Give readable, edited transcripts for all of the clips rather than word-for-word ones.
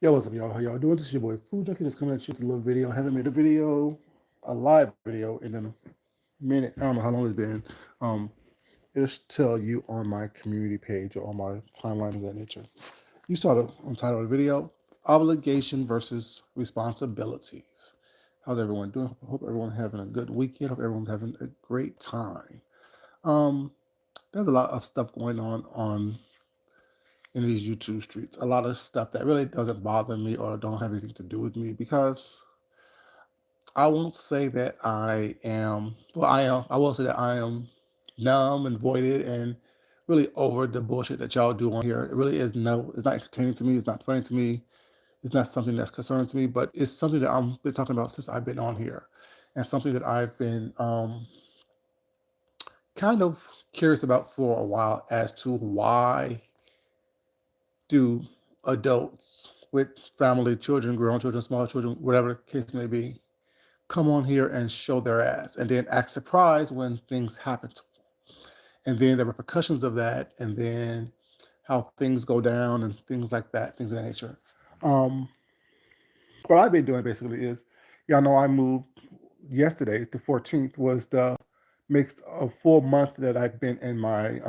Yo, what's up, y'all? How y'all doing? This is your boy Food Junkie, just coming at you with a little video. I haven't made a video, a live video, in a minute. I don't know how long it's been. Um, it'll tell you on my community page or on my timeline of that nature. You saw the title of the video: Obligation versus Responsibilities. How's everyone doing? Hope everyone's having a good weekend. Hope everyone's having a great time. Um, there's a lot of stuff going on in these YouTube streets. A lot of stuff that really doesn't bother me or don't have anything to do with me because I won't say that I am, well, I am, I will say that I am numb and voided and really over the bullshit that y'all do on here. It really is no, it's not entertaining to me. It's not funny to me. It's not something that's concerning to me, but it's something that I've been talking about since I've been on here and something that I've been kind of curious about for a while as to why do adults with family, children, grown children, small children, whatever the case may be, come on here and show their ass and then act surprised when things happen to them. And then the repercussions of that, and then how things go down and things like that, things of that nature. Um, what I've been doing basically is, y'all know I moved yesterday. The 14th was the makes a full month that I've been in my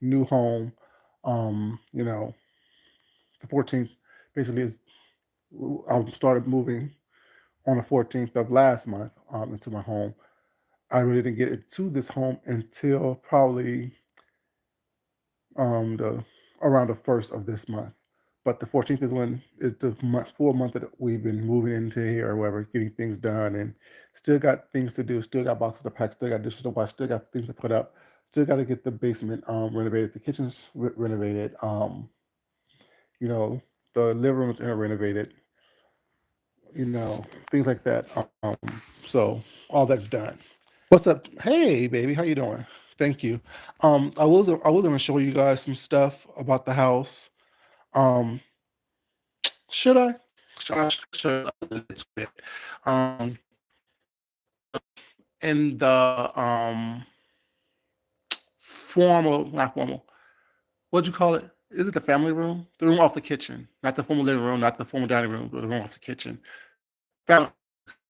new home. You know, the 14th basically is I started moving on the 14th of last month into my home. I really didn't get into this home until probably the around the first of this month. But the 14th is the full month that we've been moving into here or whatever, getting things done, and still got things to do, still got boxes to pack, still got dishes to wash, still got things to put up, still got to get the basement renovated, the kitchen's renovated, you know, the living room is renovated, things like that. So all that's done. What's up? Hey, baby, how you doing? Thank you. I was gonna show you guys some stuff about the house. Um, should I? Should I show you a little bit? Um, in the formal, not formal. What'd you call it? Is it the family room? The room off the kitchen, not the formal living room, not the formal dining room, but the room off the kitchen. Family,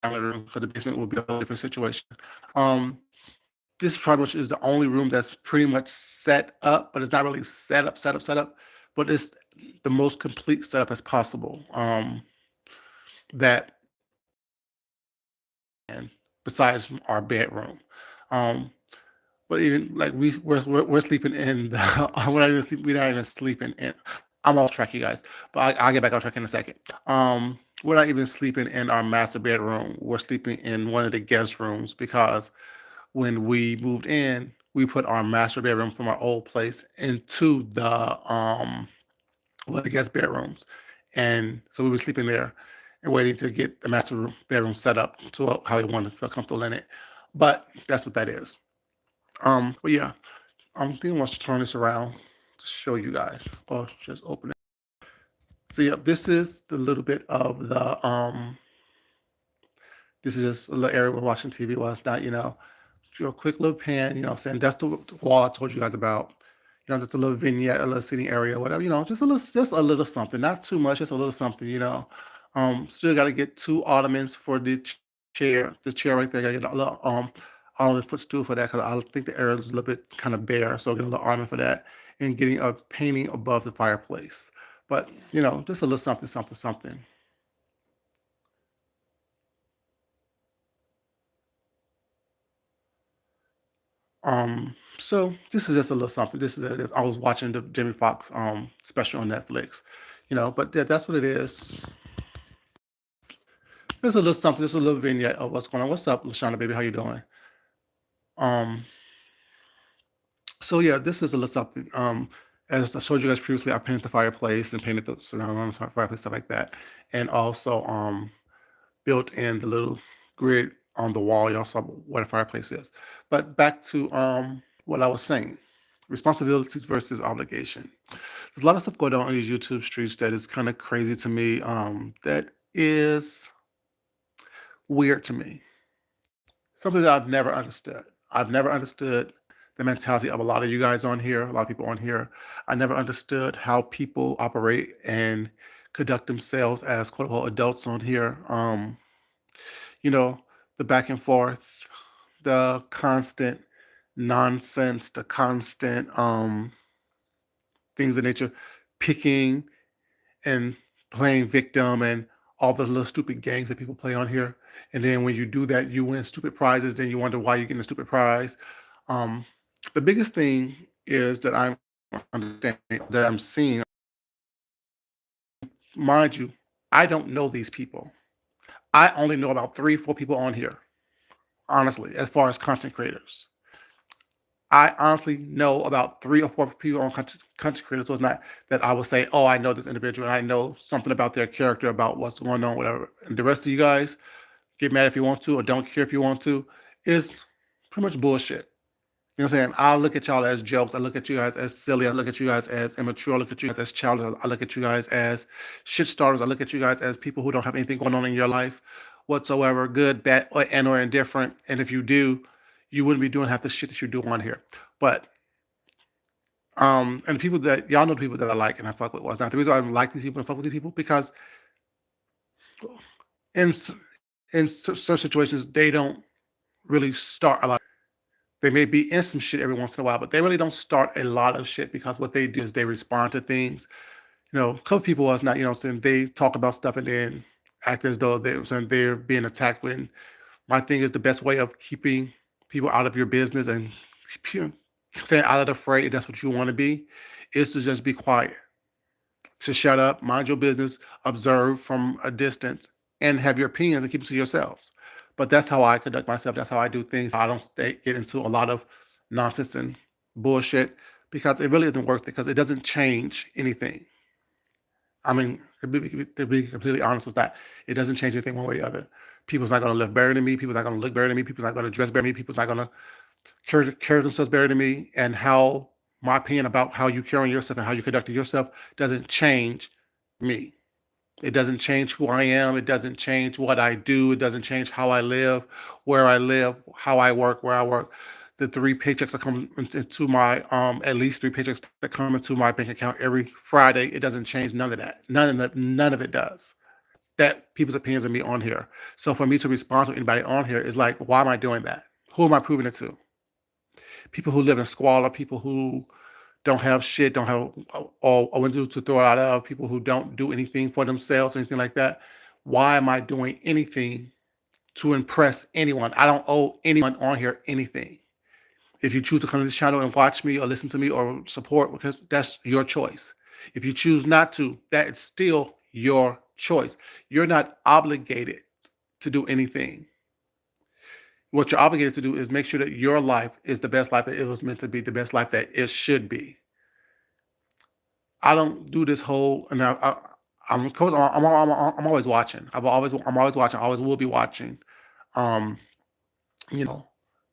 family room, because the basement will be a whole different situation. Um, this pretty much is the only room that's pretty much set up, but it's not really set up, but it's the most complete setup as possible. That and besides our bedroom. Um, but even like we're sleeping in the we're not even we're not even sleeping in. I'm off track, you guys, but I'll get back on track in a second. We're not even sleeping in our master bedroom. We're sleeping in one of the guest rooms because when we moved in, we put our master bedroom from our old place into the one of the guest bedrooms, and so we were sleeping there and waiting to get the bedroom set up to how we wanted to feel comfortable in it. But that's what that is. But yeah, I'm thinking let's turn this around to show you guys, or just open it. So yeah, this is the little bit of the This is just a little area we're watching TV while it's not, do a quick little pan, what I'm saying? That's the wall I told you guys about. Just a little vignette, a little sitting area, whatever, just a little something, not too much, just a little something. Still got to get two ottomans for the chair right there. Got to get a little ottoman footstool for that because I think the area is a little bit kind of bare, so get a little ottoman for that, and getting a painting above the fireplace. But just a little something, something, something. So this is just a little something. I was watching the Jamie Foxx special on Netflix, but that's what it is. Just a little something, just a little vignette of what's going on. What's up, Lashana baby? How you doing? Um, so yeah, this is a little something. As I showed you guys previously, I painted the fireplace and painted the surrounding fireplace, stuff like that. And also built in the little grid on the wall. Y'all saw what a fireplace is. But back to what I was saying. Responsibilities versus obligation. There's a lot of stuff going on these YouTube streets that is kind of crazy to me. That is weird to me. Something that I've never understood. I've never understood the mentality of a lot of you guys on here, a lot of people on here. I never understood how people operate and conduct themselves as quote unquote adults on here. You know, the back and forth, the constant nonsense, the constant things of nature, picking and playing victim and all the little stupid games that people play on here. And then when you do that, you win stupid prizes. Then you wonder why you're getting a stupid prize. Um, the biggest thing is that I'm understanding that I'm seeing, mind you, I don't know these people. I only know about three, four people on here, honestly, as far as content creators. I honestly know about three or four people on content creators. So it's not that I will say, oh, I know this individual and I know something about their character, about what's going on, whatever. And the rest of you guys, get mad if you want to or don't care if you want to, is pretty much bullshit. You know what I'm saying? I look at y'all as jokes. I look at you guys as silly. I look at you guys as immature. I look at you guys as childish. I look at you guys as shit starters. I look at you guys as people who don't have anything going on in your life whatsoever, good, bad, or indifferent. And if you do, you wouldn't be doing half the shit that you do on here. But and the people that y'all know, the people that I like and I fuck with was not the reason I like these people and fuck with these people because in s- certain situations they don't really start a lot. They may be in some shit every once in a while, but they really don't start a lot of shit because what they do is they respond to things. You know, a couple people was not, you know, saying they talk about stuff and then act as though they're being attacked. When my thing is the best way of keeping people out of your business and staying out of the fray, if that's what you want to be, is to just be quiet, to shut up, mind your business, observe from a distance, and have your opinions and keep it to yourselves. But that's how I conduct myself. That's how I do things. I don't get into a lot of nonsense and bullshit because it really isn't worth it because it doesn't change anything. I mean, to be completely honest with that, it doesn't change anything one way or the other. People's not going to live better than me. People's not going to look better than me. People's not going to dress better than me. People's not going to carry themselves better than me. And how my opinion about how you carry yourself and how you conduct yourself doesn't change me. It doesn't change who I am. It doesn't change what I do. It doesn't change how I live, where I live, how I work, where I work. The three paychecks that come into my at least three paychecks that come into my bank account every Friday. It doesn't change none of that. None of it does. That people's opinions of me on here. So for me to respond to anybody on here is like, why am I doing that? Who am I proving it to? People who live in squalor, people who don't have shit, don't have or went to throw it out of, people who don't do anything for themselves, anything like that. Why am I doing anything to impress anyone? I don't owe anyone on here anything. If you choose to come to this channel and watch me or listen to me or support, because that's your choice. If you choose not to, that is still your choice. You're not obligated to do anything. What you're obligated to do is make sure that your life is the best life that it was meant to be, the best life that it should be. I don't do this whole, and I'm, of course, I'm always watching. I'm always watching. I always will be watching. Um, you know,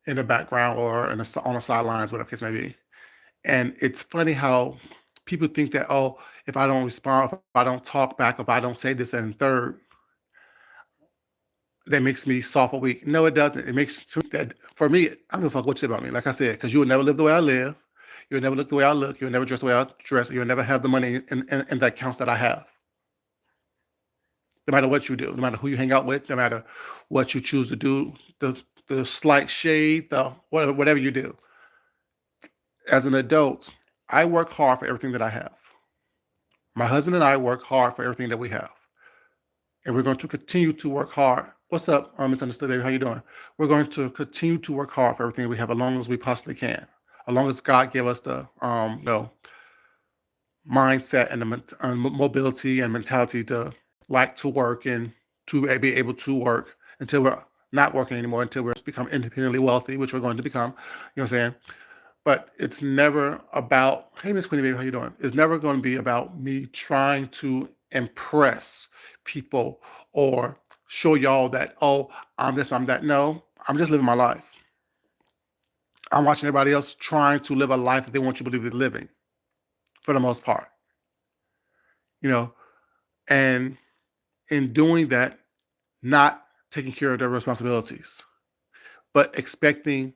in the background or on the sidelines, whatever the case may be. And it's funny how people think that, oh, if I don't respond, if I don't talk back, if I don't say this and third, that makes me soft or weak. No, it doesn't. It makes that for me. I don't give a fuck what you say about me. Like I said, because you will never live the way I live. You'll never look the way I look. You'll never dress the way I dress. You'll never have the money in the accounts that I have. No matter what you do, no matter who you hang out with, no matter what you choose to do, the slight shade, the whatever you do. As an adult, I work hard for everything that I have. My husband and I work hard for everything that we have, and we're going to continue to work hard. What's up, Misunderstood Baby? How you doing? We're going to continue to work hard for everything we have, as long as we possibly can, as long as God give us the mindset and the mobility and mentality to like to work and to be able to work until we're not working anymore, until we become independently wealthy, which we're going to become. You know what I'm saying? But it's never about, hey, Miss Queenie Baby, how you doing? It's never going to be about me trying to impress people or show y'all that, oh, I'm this, I'm that. No, I'm just living my life. I'm watching everybody else trying to live a life that they want you to believe they're living for the most part, you know, and in doing that, not taking care of their responsibilities, but expecting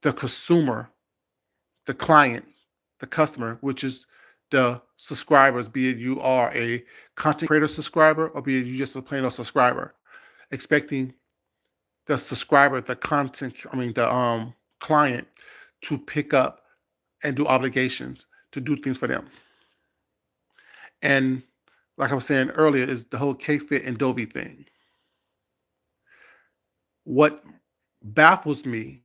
the consumer, the client, the customer, which is the subscribers, be it you are a content creator subscriber or be it you just a plain old subscriber, expecting the subscriber, the content, I mean the client to pick up and do obligations to do things for them. And like I was saying earlier, is the whole K-Fit and Dovey thing. What baffles me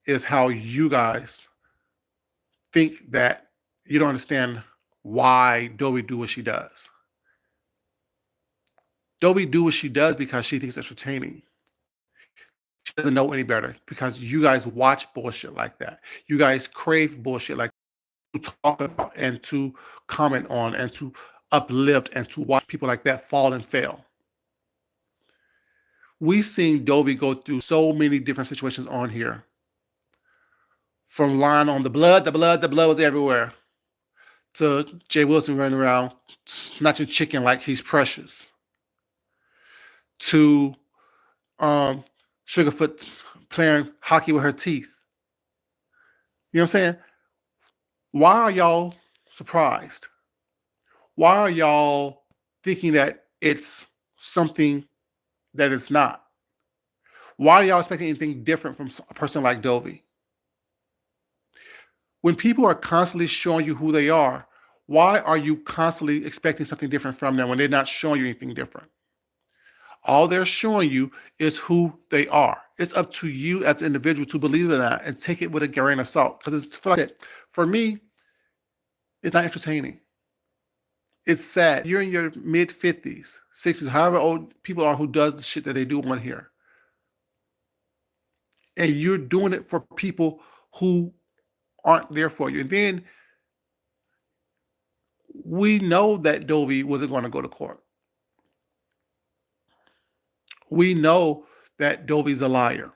is how you guys think that you don't understand why Dovey do what she does. Dovey do what she does because she thinks it's entertaining. She doesn't know any better because you guys watch bullshit like that. You guys crave bullshit like to talk about and to comment on and to uplift and to watch people like that fall and fail. We've seen Dovey go through so many different situations on here. From lying on the blood was everywhere, to Jay Wilson running around snatching chicken like he's precious, to Sugarfoot playing hockey with her teeth. You know what I'm saying? Why are y'all surprised? Why are y'all thinking that it's something that it's not? Why are y'all expecting anything different from a person like Dovey? When people are constantly showing you who they are, why are you constantly expecting something different from them when they're not showing you anything different? All they're showing you is who they are. It's up to you as an individual to believe in that and take it with a grain of salt. Because it's for me, it's not entertaining. It's sad. You're in your mid 50s, 60s, however old people are who does the shit that they do on here. And you're doing it for people who aren't there for you. And then we know that Dovey wasn't going to go to court. We know that Dovey's a liar.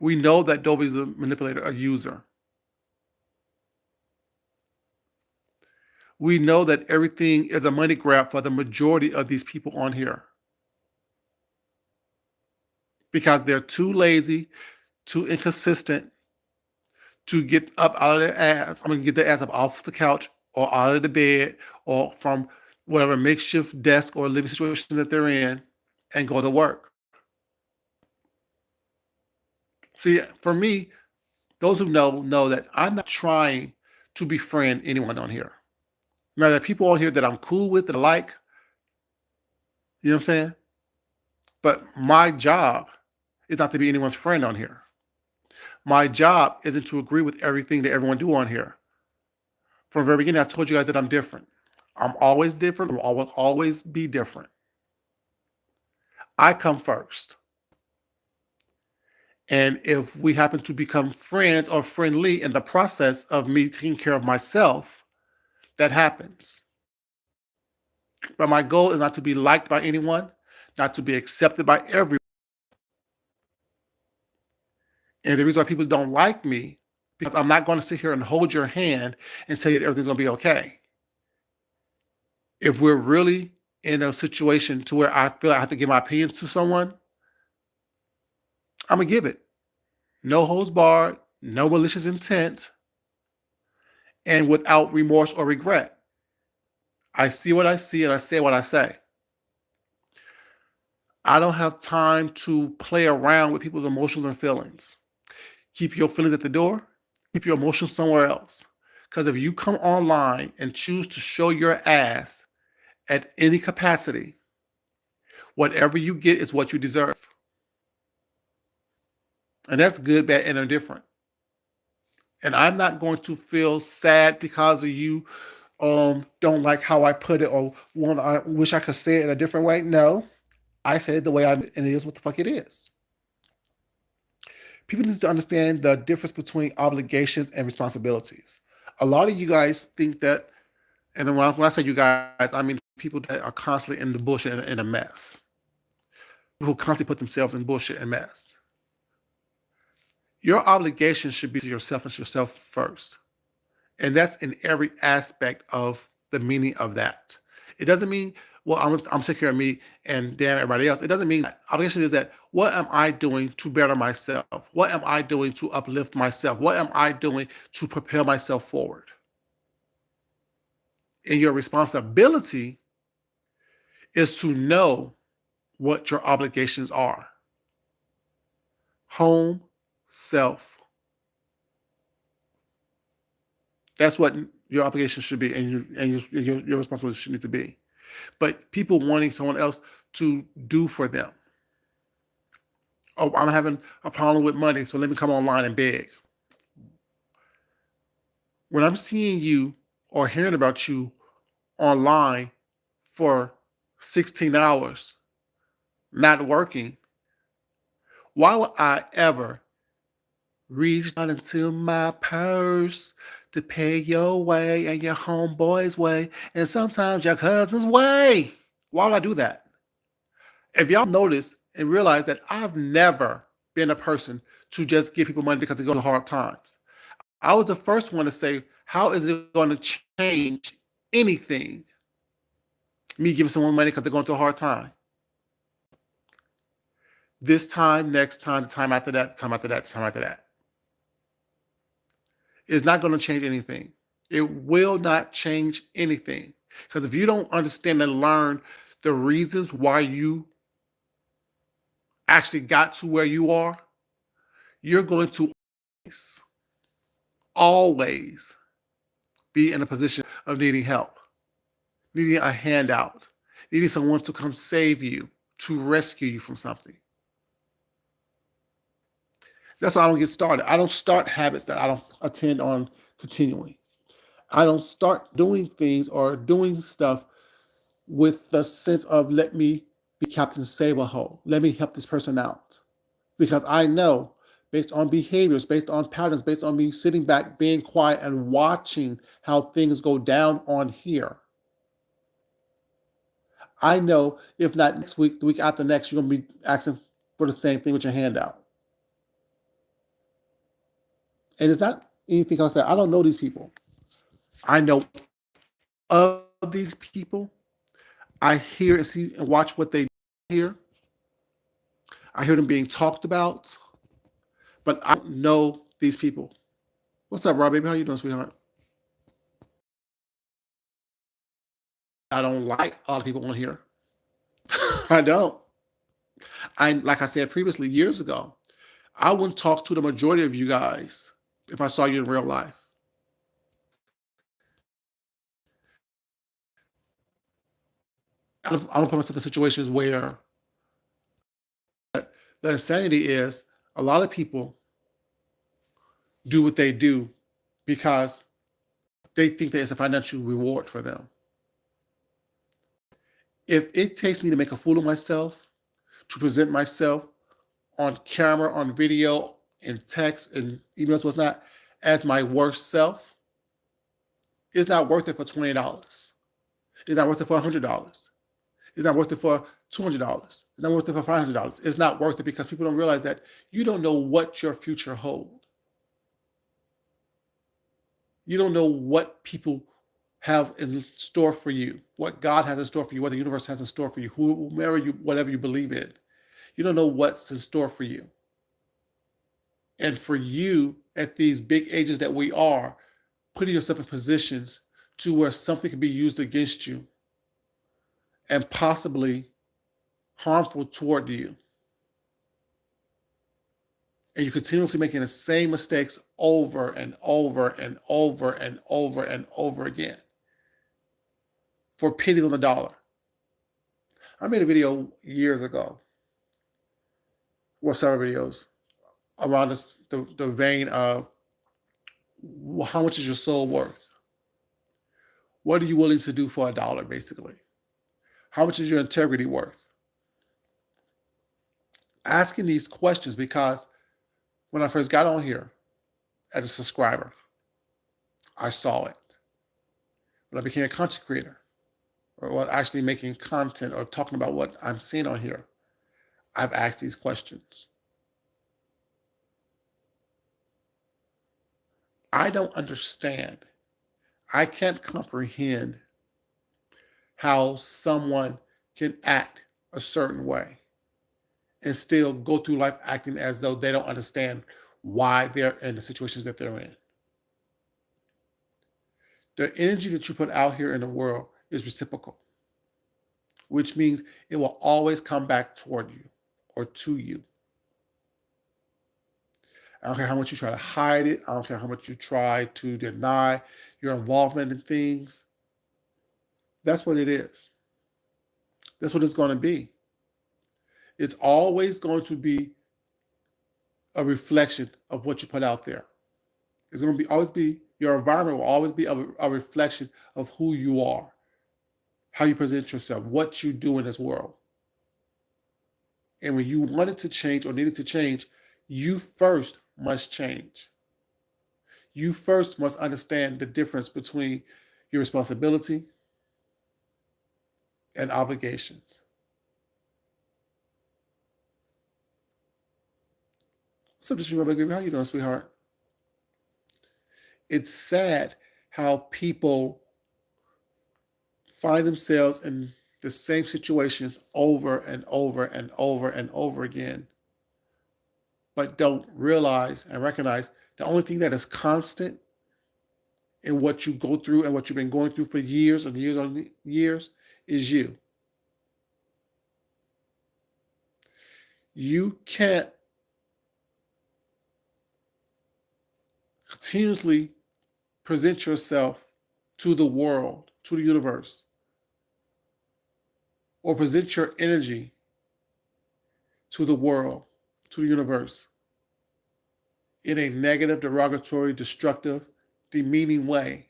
We know that Dovey's a manipulator, a user. We know that everything is a money grab for the majority of these people on here. Because they're too lazy, too inconsistent to get up out of their ass. I'm going to get their ass up off the couch or out of the bed or from whatever makeshift desk or living situation that they're in and go to work. See, for me, those who know that I'm not trying to befriend anyone on here. Now, there are people on here that I'm cool with, that I like. You know what I'm saying? But my job is not to be anyone's friend on here. My job isn't to agree with everything that everyone do on here. From the very beginning, I told you guys that I'm different. I'm always different. I'll always be different. I come first. And if we happen to become friends or friendly in the process of me taking care of myself, that happens. But my goal is not to be liked by anyone, not to be accepted by everyone. And the reason why people don't like me, because I'm not going to sit here and hold your hand and tell you that everything's going to be okay. If we're really in a situation to where I feel I have to give my opinion to someone, I'm going to give it. No holds barred, no malicious intent, and without remorse or regret. I see what I see and I say what I say. I don't have time to play around with people's emotions and feelings. Keep your feelings at the door. Keep your emotions somewhere else. Because if you come online and choose to show your ass at any capacity, whatever you get is what you deserve. And that's good, bad, and indifferent. And I'm not going to feel sad because of you don't like how I put it or I wish I could say it in a different way. No, I said it the way and it is what the fuck it is. People need to understand the difference between obligations and responsibilities. A lot of you guys think that, and when I say you guys, I mean people that are constantly in the bullshit and in a mess. People who constantly put themselves in bullshit and mess. Your obligation should be to yourself and yourself first. And that's in every aspect of the meaning of that. It doesn't mean, well, I'm taking care of me and damn everybody else. It doesn't mean that. Obligation is that, what am I doing to better myself? What am I doing to uplift myself? What am I doing to propel myself forward? And your responsibility is to know what your obligations are. Home, self. That's what your obligation should be, and your responsibility should need to be. But people wanting someone else to do for them. Oh, I'm having a problem with money, so let me come online and beg. When I'm seeing you or hearing about you online for 16 hours, not working, why would I ever reach out into my purse to pay your way and your homeboy's way and sometimes your cousin's way? Why would I do that? If y'all notice and realize that I've never been a person to just give people money because they go through hard times. I was the first one to say, how is it going to change anything? Me giving someone money because they're going through a hard time. This time, next time, the time after that, the time after that, the time after that. It's not going to change anything. It will not change anything. Because if you don't understand and learn the reasons why you actually got to where you are, you're going to always be in a position of needing help, needing a handout, needing someone to come save you, to rescue you from something. That's why I don't get started. I don't start habits that I don't attend on continually. I don't start doing things or doing stuff with the sense of let me be Captain Save-A-Hole. Let me help this person out. Because I know based on behaviors, based on patterns, based on me sitting back, being quiet and watching how things go down on here. I know if not next week, the week after next, you're going to be asking for the same thing with your hand out. And it's not anything else that I don't know these people. I know of these people. I hear and see and watch what they do here. I hear them being talked about, but I don't know these people. What's up, Rob, baby? How you doing, sweetheart? I don't like a lot of people on here. I don't. Like I said previously, years ago, I wouldn't talk to the majority of you guys if I saw you in real life. I don't put myself in situations where the insanity is a lot of people do what they do because they think that it's a financial reward for them. If it takes me to make a fool of myself, to present myself on camera, on video, in text, and emails, what's not, as my worst self, it's not worth it for $20. It's not worth it for $100. It's not worth it for $200. It's not worth it for $500. It's not worth it because people don't realize that you don't know what your future holds. You don't know what people have in store for you, what God has in store for you, what the universe has in store for you, whomever you, whatever you believe in. You don't know what's in store for you. And for you, at these big ages that we are, putting yourself in positions to where something can be used against you and possibly harmful toward you. And you're continuously making the same mistakes over and over and over and over and over again for pennies on the dollar. I made a video years ago, well, several videos, around the vein of how much is your soul worth? What are you willing to do for a dollar, basically? How much is your integrity worth? Asking these questions because when I first got on here as a subscriber, I saw it. When I became a content creator, or actually making content or talking about what I'm seeing on here, I've asked these questions. I don't understand. I can't comprehend how someone can act a certain way and still go through life acting as though they don't understand why they're in the situations that they're in. The energy that you put out here in the world is reciprocal, which means it will always come back toward you or to you. I don't care how much you try to hide it. I don't care how much you try to deny your involvement in things. That's what it is. That's what it's going to be. It's always going to be a reflection of what you put out there. It's going to be always be your environment will always be a reflection of who you are, how you present yourself, what you do in this world. And when you want it to change or need it to change, you first must change. You first must understand the difference between your responsibility and obligations. So just remember, how you doing, sweetheart? It's sad how people find themselves in the same situations over and over and over and over again, but don't realize and recognize the only thing that is constant in what you go through and what you've been going through for years and years on years is you. You can't continuously present yourself to the world, to the universe, or present your energy to the world, to the universe, in a negative, derogatory, destructive, demeaning way,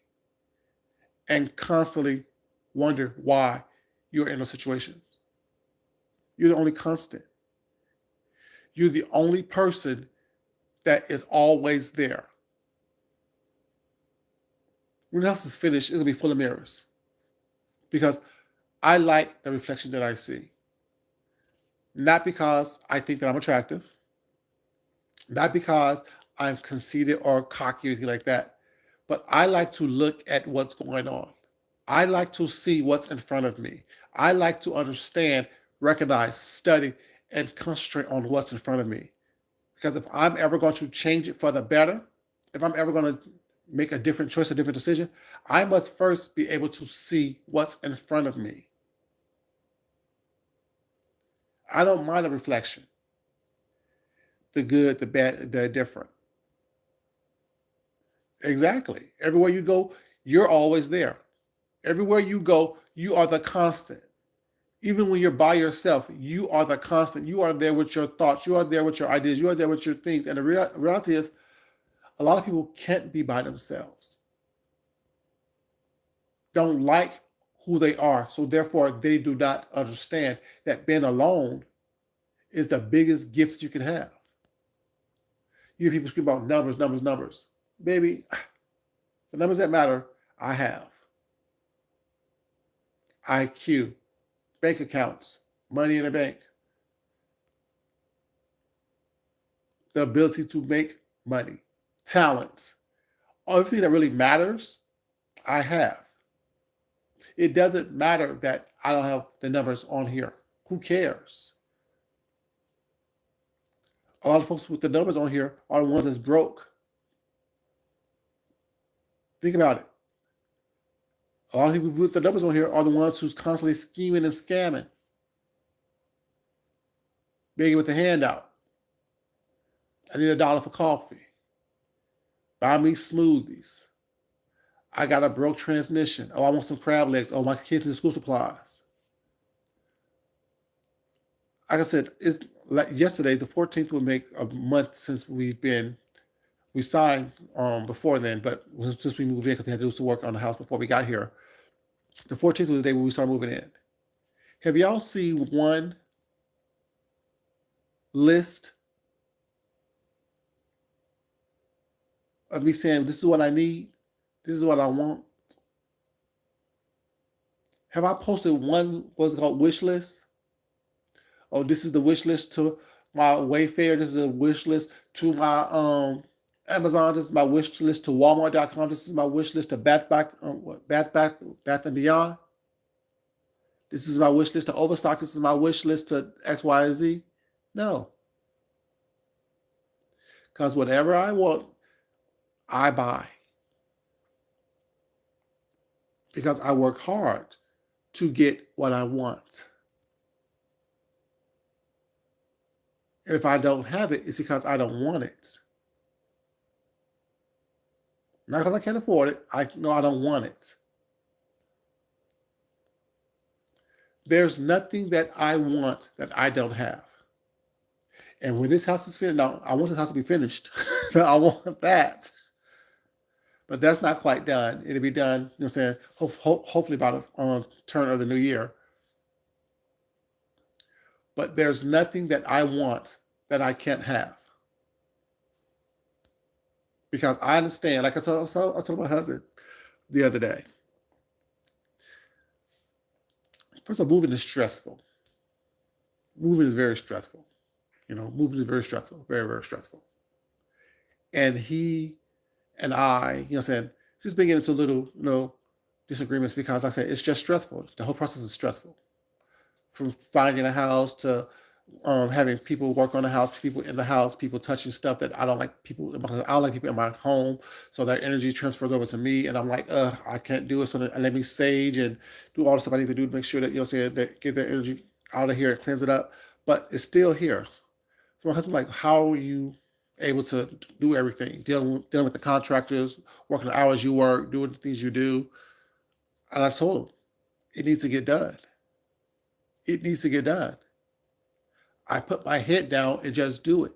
and constantly wonder why you're in those situations. You're the only constant. You're the only person that is always there. When the house is finished, it's going to be full of mirrors. Because I like the reflection that I see. Not because I think that I'm attractive. Not because I'm conceited or cocky or anything like that. But I like to look at what's going on. I like to see what's in front of me. I like to understand, recognize, study, and concentrate on what's in front of me. Because if I'm ever going to change it for the better, if I'm ever going to make a different choice, a different decision, I must first be able to see what's in front of me. I don't mind a reflection. The good, the bad, the different. Exactly. Everywhere you go, you're always there. Everywhere you go, you are the constant. Even when you're by yourself, you are the constant. You are there with your thoughts. You are there with your ideas. You are there with your things. And the reality is, a lot of people can't be by themselves. Don't like who they are. So therefore, they do not understand that being alone is the biggest gift you can have. You hear people scream about numbers, numbers, numbers. Baby, the numbers that matter, I have. IQ, bank accounts, money in the bank, the ability to make money, talents, everything that really matters, I have. It doesn't matter that I don't have the numbers on here. Who cares? A lot of folks with the numbers on here are the ones that's broke. Think about it. A lot of people with the numbers on here are the ones who's constantly scheming and scamming, begging with a handout. I need $1 for coffee. Buy me smoothies. I got a broke transmission. Oh, I want some crab legs. Oh, my kids need school supplies. Like I said, it's like yesterday, the 14th would make a month since we signed before then, but since we moved in because we had to do some work on the house before we got here, the 14th was the day when we started moving in. Have y'all seen one list of me saying, this is what I need, this is what I want? Have I posted one, what's called wish list? Oh, this is the wish list to my Wayfair. This is a wish list to my Amazon. This is my wish list to Walmart.com. This is my wish list to Bath and Beyond. This is my wish list to Overstock. This is my wish list to X, Y, and Z. No. Because whatever I want, I buy. because I work hard to get what I want. And if I don't have it, it's because I don't want it. Not because I can't afford it. I know I don't want it. There's nothing that I want that I don't have. And when this house is finished, now I want this house to be finished. I want that. But that's not quite done. It'll be done, you know what I'm saying, hopefully by the turn of the new year. But there's nothing that I want that I can't have. Because I understand, like I told my husband the other day. First of all, moving is stressful. Moving is very stressful. Moving is very stressful, very, very stressful. And he and I, you know what I'm saying, just been getting into little, disagreements because like I said, it's just stressful. The whole process is stressful. From finding a house to having people work on the house, people in the house, people touching stuff that I don't like I don't like people in my home. So their energy transfers over to me and I'm like, I can't do it. So let me sage and do all the stuff I need to do to make sure that, you know what I'm saying, that get that energy out of here and cleanse it up. But it's still here. So my husband's like, how are you able to do everything? Dealing with the contractors, working the hours you work, doing the things you do. And I told him, it needs to get done. It needs to get done. I put my head down and just do it.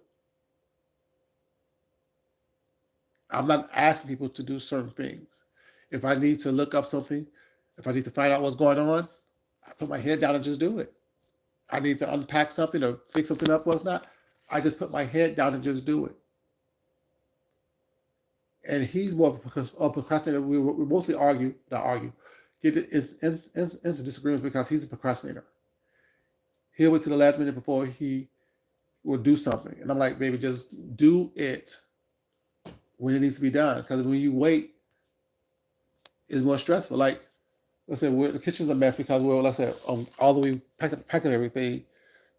I'm not asking people to do certain things. If I need to look up something, if I need to find out what's going on, I put my head down and just do it. I need to unpack something or fix something up, what's not. I just put my head down and just do it. And he's more of a procrastinator. We mostly get into disagreements because he's a procrastinator. He'll wait to the last minute before he will do something. And I'm like, baby, just do it when it needs to be done. Because when you wait, it's more stressful. Like, let's say the kitchen's a mess because let's say, although we packed up everything,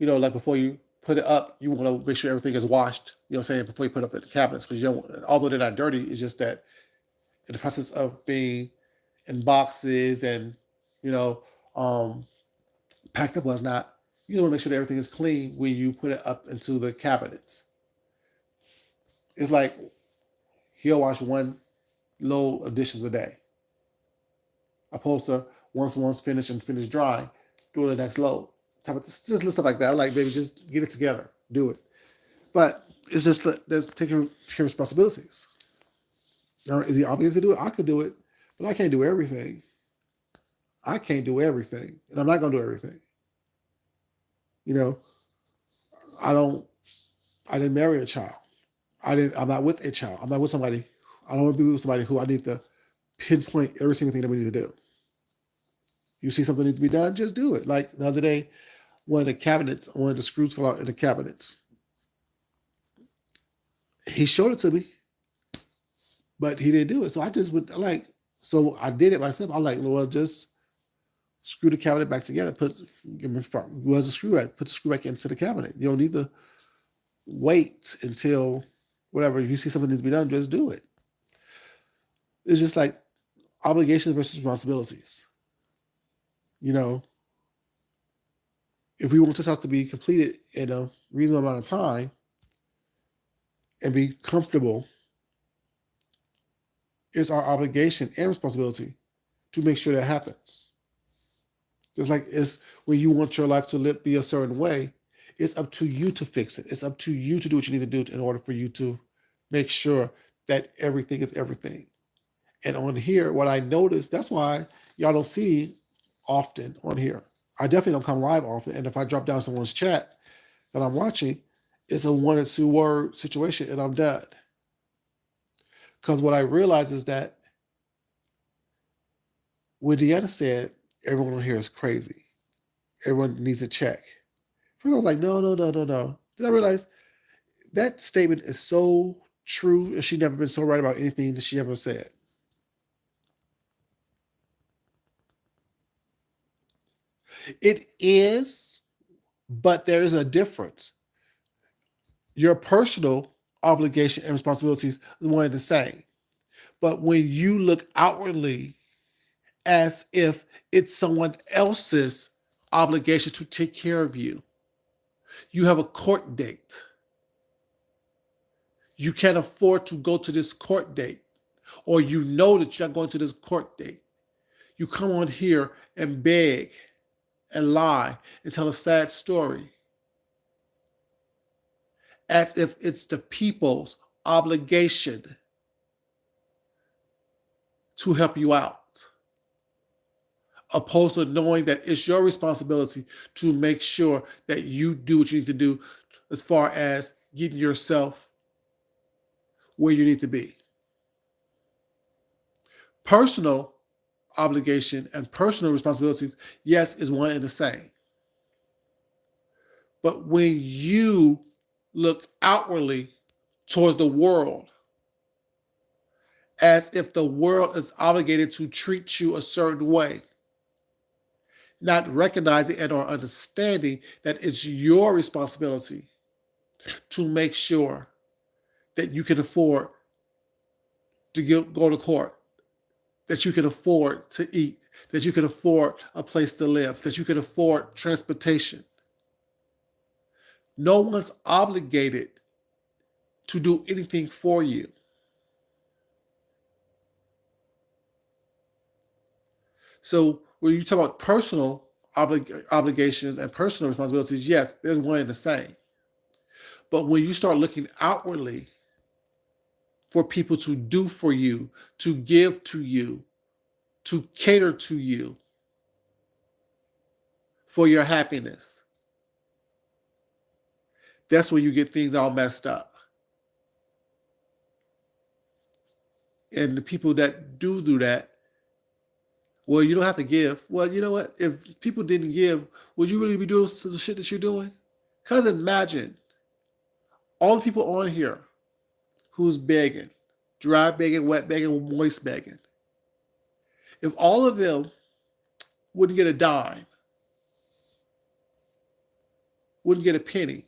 like before you put it up, you want to make sure everything is washed, you know what I'm saying, before you put it up in the cabinets. Because although they're not dirty, it's just that in the process of being in boxes and, packed up was not, you want to make sure that everything is clean when you put it up into the cabinets. It's like he'll wash one load of dishes a day, opposed to once finished and finished drying, doing the next load. Just little stuff like that. I'm like, baby, just get it together, do it. But it's just there's taking responsibilities. Is he obligated to do it? I could do it, but I can't do everything. I can't do everything, and I'm not gonna do everything. I didn't marry a child. I'm not with a child. I'm not with somebody. I don't want to be with somebody who I need to pinpoint every single thing that we need to do. You see something needs to be done, just do it. Like the other day, one of the screws fell out in the cabinets. He showed it to me, but he didn't do it. So I just so I did it myself. I'm like, well, just screw the cabinet back together. Where's the screw at? Put the screw back into the cabinet. You don't need to wait until whatever. If you see something needs to be done, just do it. It's just like obligations versus responsibilities. If we want this house to be completed in a reasonable amount of time and be comfortable, it's our obligation and responsibility to make sure that happens. Just like it's when you want your life to be a certain way, it's up to you to fix it. It's up to you to do what you need to do in order for you to make sure that everything is everything. And on here, what I noticed, that's why y'all don't see often on here. I definitely don't come live often. And if I drop down someone's chat that I'm watching, it's a 1 or 2 word situation and I'm done. Because what I realize is that when Deanna said, everyone on here is crazy, everyone needs a check. First I was like, no. Then I realized that statement is so true and she's never been so right about anything that she ever said. It is, but there is a difference. Your personal obligation and responsibilities is one and the same. But when you look outwardly as if it's someone else's obligation to take care of you. You have a court date. You can't afford to go to this court date, or you know that you're not going to this court date. You come on here and beg and lie and tell a sad story as if it's the people's obligation to help you out, opposed to knowing that it's your responsibility to make sure that you do what you need to do as far as getting yourself where you need to be. Personal obligation and personal responsibilities, yes, is one and the same. But when you look outwardly towards the world as if the world is obligated to treat you a certain way, not recognizing and or understanding that it's your responsibility to make sure that you can afford to go to court, that you can afford to eat, that you can afford a place to live, that you can afford transportation. No one's obligated to do anything for you. So when you talk about personal obligations and personal responsibilities, yes, they're one and the same. But when you start looking outwardly for people to do for you, to give to you, to cater to you for your happiness, that's where you get things all messed up. And the people that do that, well, you don't have to give. Well, you know what? If people didn't give, would you really be doing the shit that you're doing? Because imagine all the people on here who's begging, dry begging, wet begging, moist begging. If all of them wouldn't get a dime, wouldn't get a penny,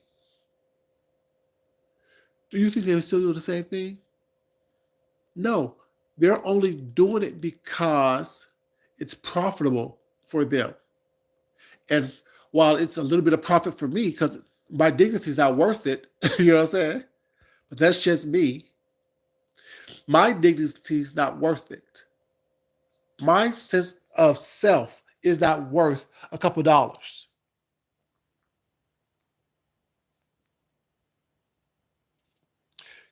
do you think they would still do the same thing? No, they're only doing it because it's profitable for them. And while it's a little bit of profit for me, because my dignity is not worth it, you know what I'm saying? But that's just me. My dignity is not worth it. My sense of self is not worth a couple dollars.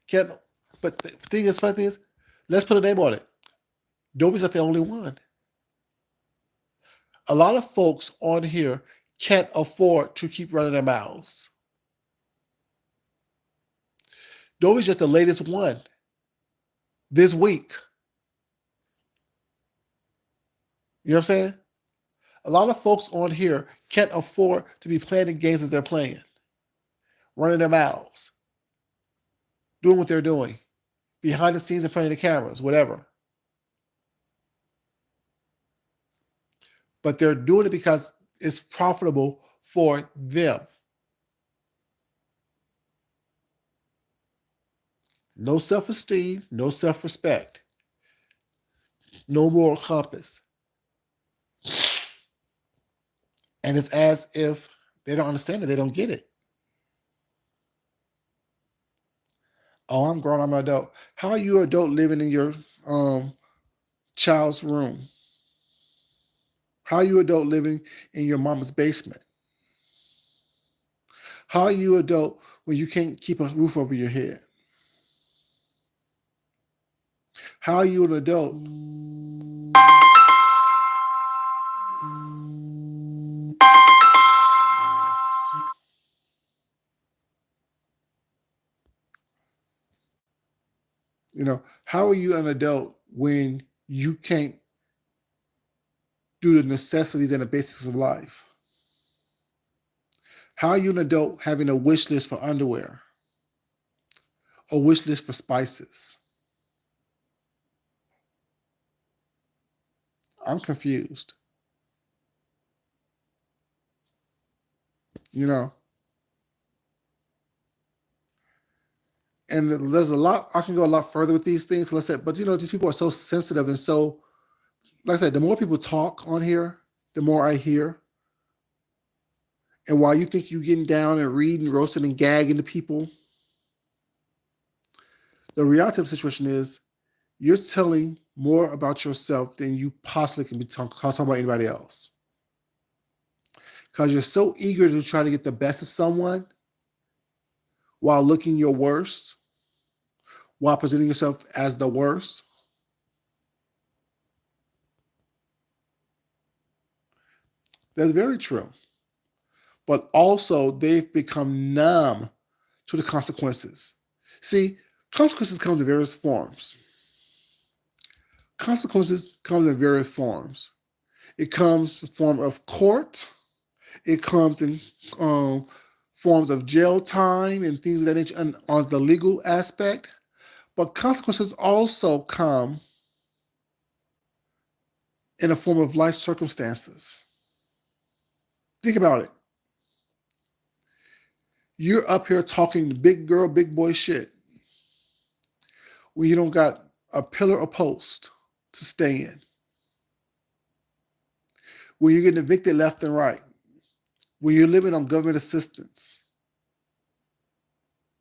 Can but the thing is, funny thing is, let's put a name on it. Dobie's not the only one. A lot of folks on here can't afford to keep running their mouths. Dobie's just the latest one this week. You know what I'm saying? A lot of folks on here can't afford to be playing the games that they're playing, running their mouths, doing what they're doing, behind the scenes in front of the cameras, whatever. But they're doing it because it's profitable for them. No self-esteem, no self-respect, no moral compass. And it's as if they don't understand it, they don't get it. Oh, I'm grown, I'm an adult. How are you an adult living in your child's room? How are you an adult living in your mama's basement? How are you an adult when you can't keep a roof over your head? How are you an adult? You know, how are you an adult when you can't do the necessities and the basics of life? How are you an adult having a wish list for underwear? A wish list for spices? I'm confused. You know, and there's a lot, I can go a lot further with these things. Let's say, but you know, these people are so sensitive and so like I said, the more people talk on here, the more I hear. And while you think you're getting down and reading, roasting, and gagging to people, the reality of the situation is you're telling more about yourself than you possibly can be talking about anybody else. Because you're so eager to try to get the best of someone while looking your worst, while presenting yourself as the worst. That's very true. But also, they've become numb to the consequences. See, consequences come in various forms. Consequences come in various forms. It comes in the form of court. It comes in forms of jail time and things of that nature on the legal aspect. But consequences also come in a form of life circumstances. Think about it. You're up here talking big girl, big boy shit when you don't got a pillar or post to stay in. When you're getting evicted left and right. When you're living on government assistance.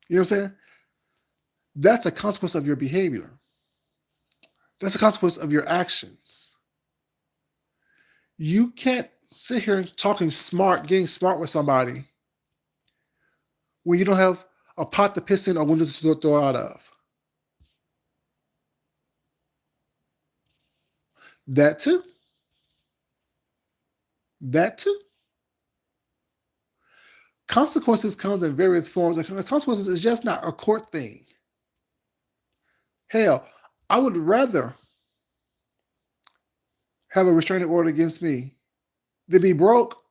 You know what I'm saying? That's a consequence of your behavior. That's a consequence of your actions. You can't sit here talking smart, getting smart with somebody when you don't have a pot to piss in or window to throw out of. That too. That too. Consequences comes in various forms. Consequences is just not a court thing. Hell, I would rather have a restraining order against me than be broke.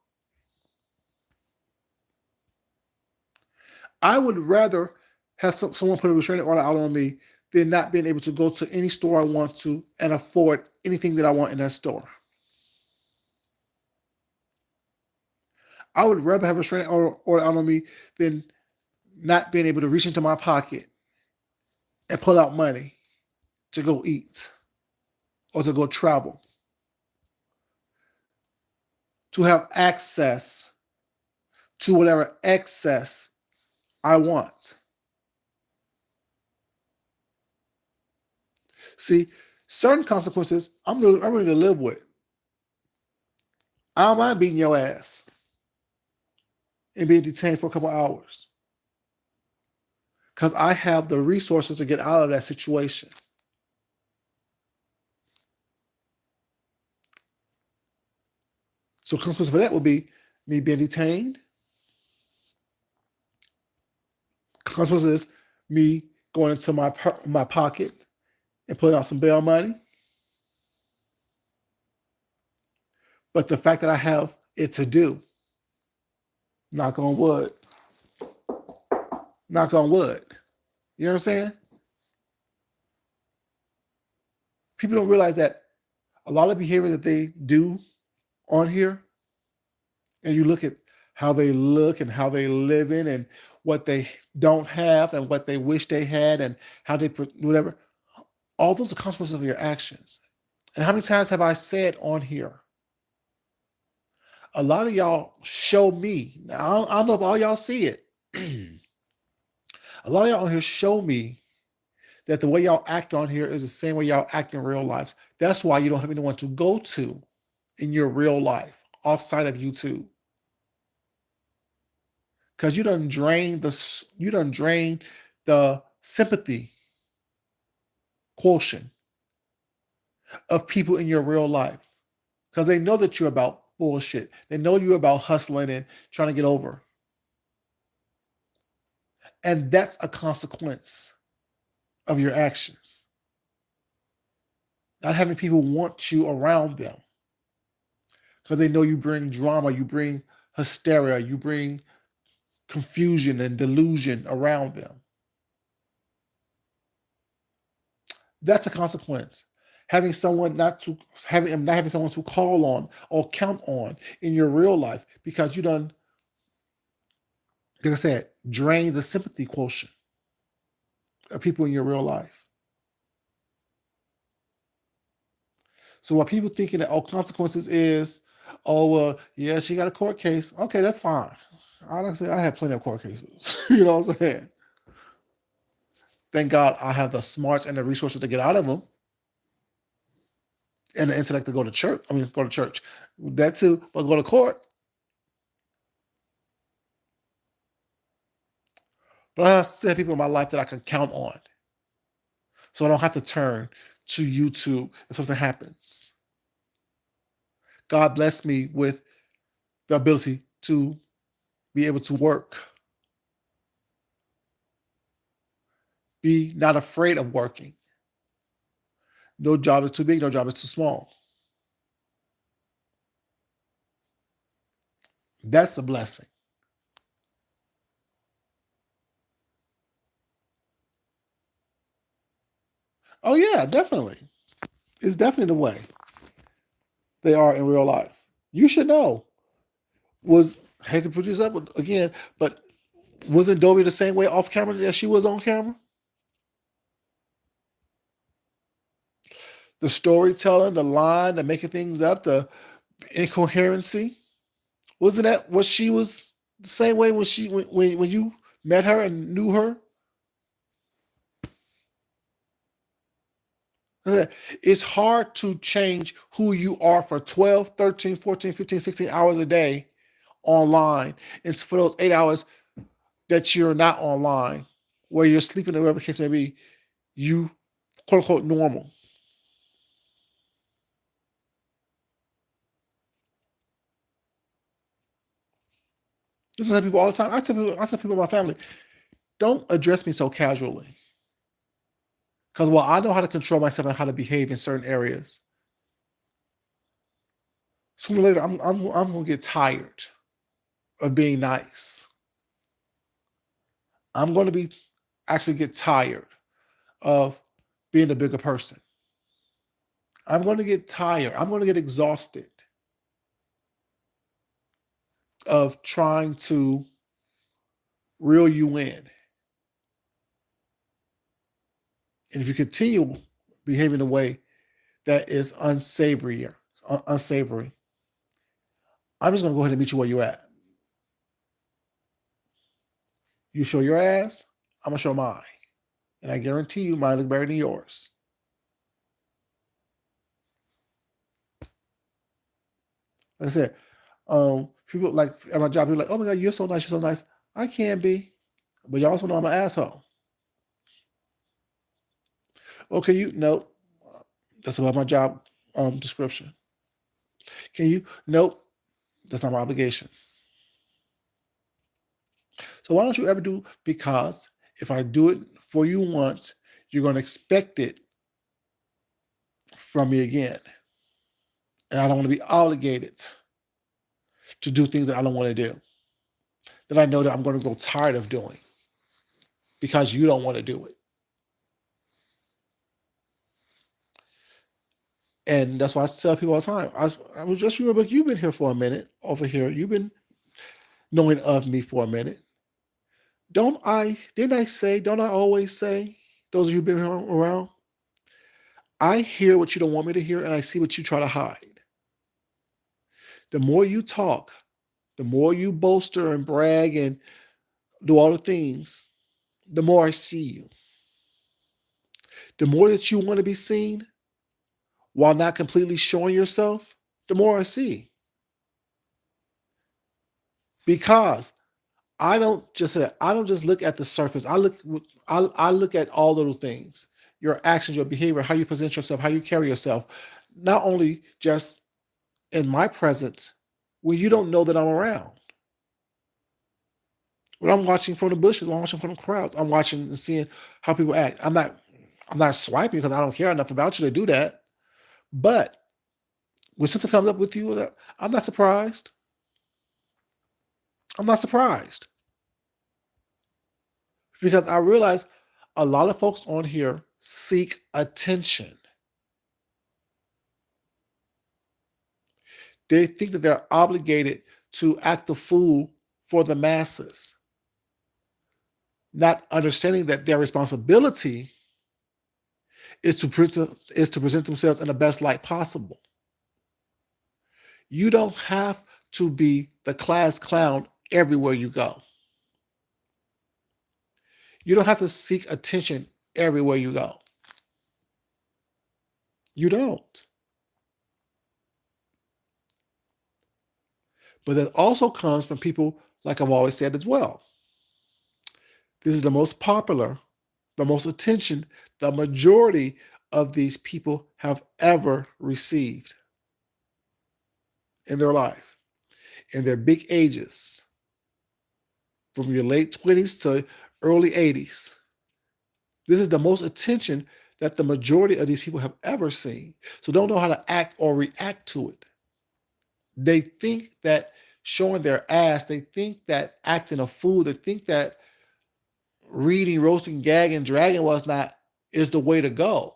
I would rather have someone put a restraining order out on me than not being able to go to any store I want to and afford anything that I want in that store. I would rather have a restraining order out on me than not being able to reach into my pocket and pull out money to go eat or to go travel, to have access to whatever excess I want. See, certain consequences I'm ready to live with. I don't mind beating your ass and being detained for a couple hours because I have the resources to get out of that situation. So consequence for that would be me being detained. Consequence is me going into my pocket and pulling out some bail money. But the fact that I have it to do, knock on wood, knock on wood. You know what I'm saying? People don't realize that a lot of behavior that they do on here, and you look at how they look and how they live in and what they don't have and what they wish they had and how they whatever, all those are consequences of your actions. And how many times have I said on here, a lot of y'all show me, now I don't know if all y'all see it. A lot of y'all on here show me that the way y'all act on here is the same way y'all act in real life. That's why you don't have anyone to go to in your real life outside of YouTube. Because you done drain the sympathy quotient of people in your real life. Because they know that you're about bullshit. They know you're about hustling and trying to get over. And that's a consequence of your actions. Not having people want you around them. Because they know you bring drama, you bring hysteria, you bring confusion and delusion around them. That's a consequence. Having someone not having someone to call on or count on in your real life because you done, like I said, drain the sympathy quotient of people in your real life. So what people thinking that consequences is, oh well, yeah, she got a court case. Okay, that's fine. Honestly, I have plenty of court cases. You know what I'm saying? Thank God I have the smarts and the resources to get out of them, and the intellect to go to church. I mean, go to church. That too, but go to court. But I still have people in my life that I can count on, so I don't have to turn to YouTube if something happens. God blessed me with the ability to be able to work, be not afraid of working. No job is too big, no job is too small. That's a blessing. Oh yeah, definitely. It's definitely the way they are in real life. You should know. Was hate to put this up again, but wasn't Dobie the same way off camera as she was on camera? The storytelling, the line, the making things up, the incoherency. Wasn't that what she was the same way when you met her and knew her? It's hard to change who you are for 12, 13, 14, 15, 16 hours a day online. It's for those 8 hours that you're not online, where you're sleeping or whatever the case may be, you quote unquote normal. This is how people all the time. I tell people in my family, don't address me so casually. Because while I know how to control myself and how to behave in certain areas, sooner or later I'm gonna get tired of being nice. I'm gonna be actually get tired of being a bigger person. I'm gonna get tired. I'm gonna get exhausted of trying to reel you in. And if you continue behaving the way that is unsavory, I'm just gonna go ahead and meet you where you're at. You show your ass, I'm gonna show mine. And I guarantee you mine look better than yours. Like I said, people like at my job, people like, oh my God, you're so nice, you're so nice. I can be, but you also know I'm an asshole. Okay, you nope. That's about my job description. Can you? Nope. That's not my obligation. So why don't you ever do? Because if I do it for you once, you're going to expect it from me again, and I don't want to be obligated to do things that I don't want to do. That I know that I'm going to grow tired of doing because you don't want to do it. And that's why I tell people all the time. I was just remember you've been here for a minute over here. You've been knowing of me for a minute. Don't I? Didn't I say? Don't I always say? Those of you who've been around, I hear what you don't want me to hear, and I see what you try to hide. The more you talk, the more you bolster and brag and do all the things, the more I see you. The more that you want to be seen while not completely showing yourself, the more I see. Because I don't just look at the surface. I look at all little things. Your actions, your behavior, how you present yourself, how you carry yourself. Not only just in my presence when you don't know that I'm around. When I'm watching from the bushes, when I'm watching from the crowds, I'm watching and seeing how people act. I'm not swiping because I don't care enough about you to do that. But when something comes up with you, I'm not surprised. I'm not surprised because I realize a lot of folks on here seek attention. They think that they're obligated to act the fool for the masses, not understanding that their responsibility is to present themselves in the best light possible. You don't have to be the class clown everywhere you go. You don't have to seek attention everywhere you go. You don't. But that also comes from people, like I've always said as well. This is the most popular, the most attention the majority of these people have ever received in their life, in their big ages, from your late 20s to early 80s. This is the most attention that the majority of these people have ever seen. So don't know how to act or react to it. They think that showing their ass, they think that acting a fool, they think that reading, roasting, gagging, dragging whatnot is the way to go.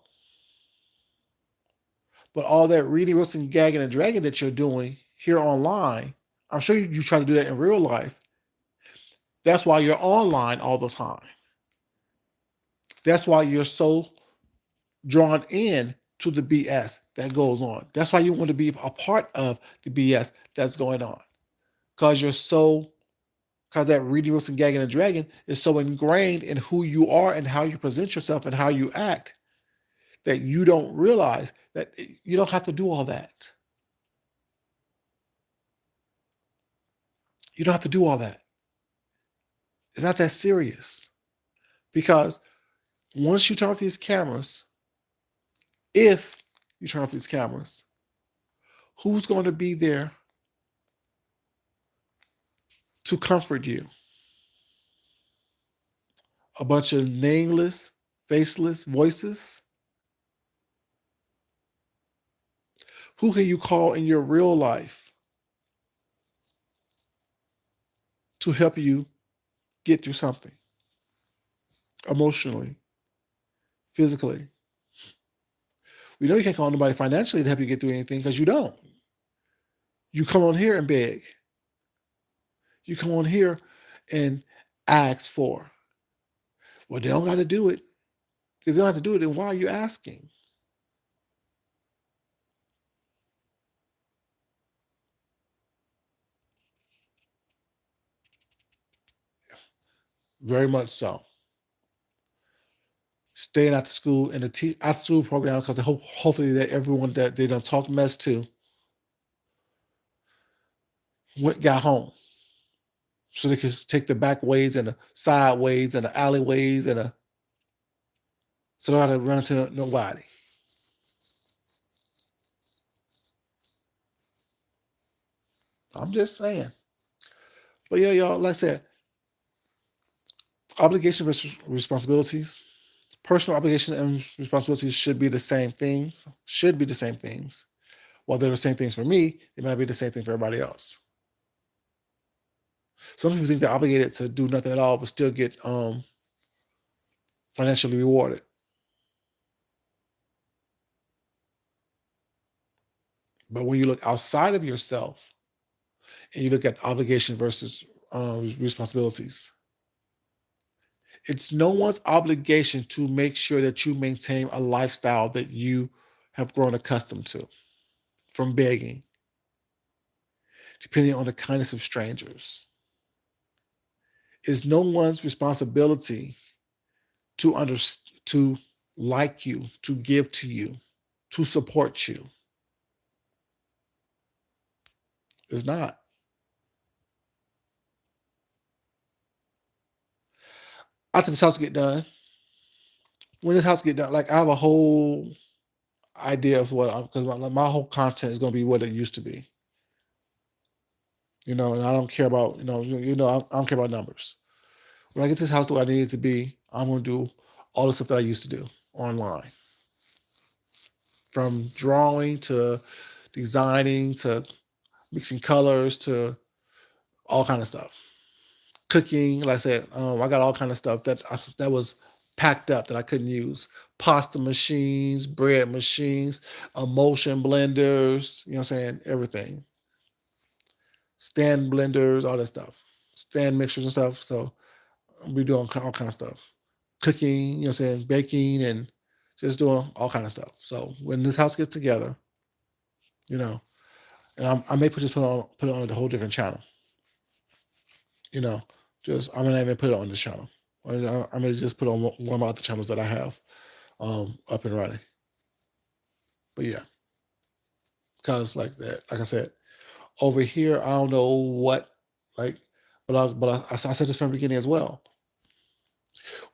But all that reading, roasting, gagging, and dragging that you're doing here online, I'm sure you try to do that in real life. That's why you're online all the time. That's why you're so drawn in to the BS that goes on. That's why you want to be a part of the BS that's going on. Because that reading, roasting, gagging, and dragging is so ingrained in who you are and how you present yourself and how you act that you don't realize that you don't have to do all that. You don't have to do all that. It's not that serious. Because once you turn off these cameras, if you turn off these cameras, who's going to be there to comfort you? A bunch of nameless, faceless voices? Who can you call in your real life to help you get through something emotionally, physically? We know you can't call nobody financially to help you get through anything because you don't. You come on here and beg. You come on here and ask for. Well, they don't got to do it. If they don't have to do it, then why are you asking? Very much so. Staying after school in the after school program because hopefully that everyone that they don't talk mess to got home so they could take the back ways and the side ways and the alleyways and so they don't have to run into nobody. I'm just saying. But yeah, y'all, like I said, obligation versus responsibilities. Personal obligations and responsibilities should be the same things. Should be the same things. While they're the same things for me, they might be the same thing for everybody else. Some people think they're obligated to do nothing at all, but still get financially rewarded. But when you look outside of yourself and you look at obligation versus responsibilities, it's no one's obligation to make sure that you maintain a lifestyle that you have grown accustomed to, from begging, depending on the kindness of strangers. It's no one's responsibility to like you, to give to you, to support you. It's not. After this house get done, when this house get done, like I have a whole idea of what I'm because my whole content is going to be what it used to be. And I don't care about I don't care about numbers. When I get this house the way I need it to be, I'm going to do all the stuff that I used to do online, from drawing to designing to mixing colors to all kind of stuff. Cooking, like I said, I got all kind of stuff that was packed up that I couldn't use. Pasta machines, bread machines, emulsion blenders. You know what I'm saying? Everything. Stand blenders, all that stuff. Stand mixers and stuff. So we doing all kind of stuff. Cooking, you know what I'm saying? Baking and just doing all kind of stuff. So when this house gets together, you know, and I may put it on a whole different channel. You know, just I'm gonna even put it on this channel. I'm gonna just put on one of my other channels that I have up and running. But yeah, because like that, like I said, over here I don't know what like, I said this from the beginning as well.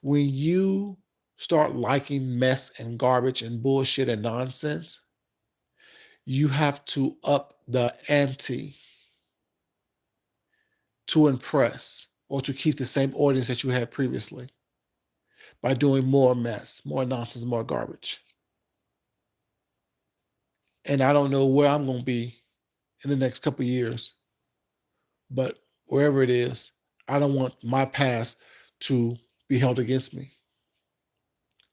When you start liking mess and garbage and bullshit and nonsense, you have to up the ante to impress or to keep the same audience that you had previously by doing more mess, more nonsense, more garbage. And I don't know where I'm going to be in the next couple of years, but wherever it is, I don't want my past to be held against me.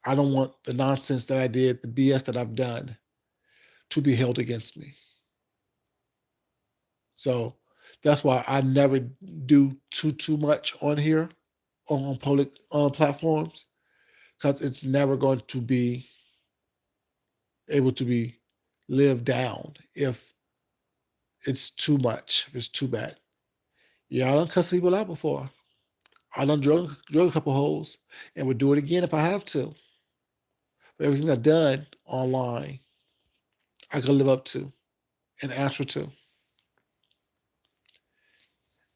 I don't want the nonsense that I did, the BS that I've done to be held against me. So that's why I never do too much on here on public platforms because it's never going to be able to be lived down if it's too much, if it's too bad. Yeah, I done cussed people out before. I done drug a couple holes and would do it again if I have to. But everything I've done online, I can live up to and answer to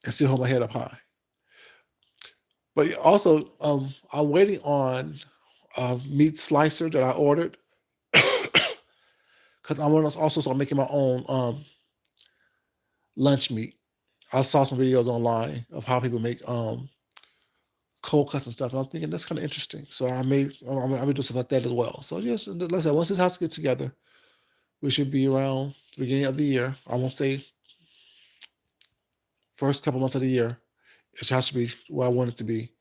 and still hold my head up high. But also, I'm waiting on meat slicer that I ordered because I want to also start making my own lunch meat. I saw some videos online of how people make cold cuts and stuff, and I'm thinking that's kind of interesting. So I'm gonna do stuff like that as well. So just like I said, once this house gets together, we should be around the beginning of the year. I won't say first couple months of the year. It has to be where I want it to be,